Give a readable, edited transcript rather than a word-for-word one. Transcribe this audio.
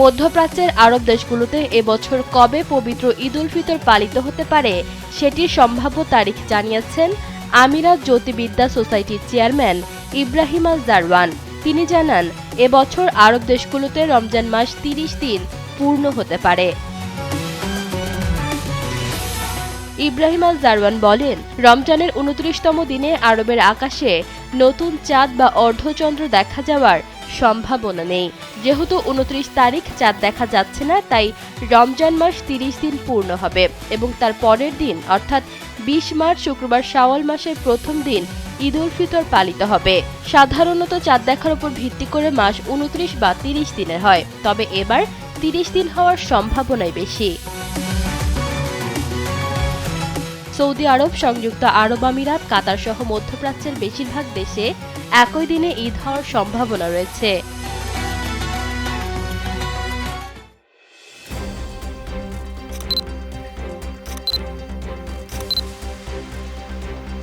মধ্যপ্রাচ্যের আরব দেশগুলোতে এবছর কবে পবিত্র ঈদ উল ফিতর পালিত হতে পারে সেটির সম্ভাব্য তারিখ জানিয়েছেন আমিরাত জ্যোতির্বিদ্যা সোসাইটির চেয়ারম্যান ইব্রাহিম আল জারওয়ান। তিনি জানান, এবছর আরব দেশগুলোতে রমজান মাস ৩০ দিন পূর্ণ হতে পারে। ইব্রাহিম আল জারওয়ান বলেন, রমজানের ২৯তম দিনে আরবের আকাশে নতুন চাঁদ বা অর্ধচন্দ্র দেখা যাওয়ার সম্ভাবনা নেই। যেহেতু ২৯ তারিখ চাঁদ দেখা যাচ্ছে না, তাই রমজান মাস ৩০ দিন পূর্ণ হবে এবং তার পরের দিন অর্থাৎ ২০ মার্চ শুক্রবার শাওয়াল মাসের প্রথম দিন ঈদ উল ফিতর পালিত হবে। সাধারণত চাঁদ দেখার উপর ভিত্তি করে মাস ২৯ বা ৩০ দিনের হয়, তবে এবার ৩০ দিন হওয়ার সম্ভাবনাই বেশি। সৌদি আরব, সংযুক্ত আরব আমিরাত, কাতার সহ মধ্যপ্রাচ্যের বেশিরভাগ দেশে একই দিনে ঈদ হওয়ার সম্ভাবনা রয়েছে।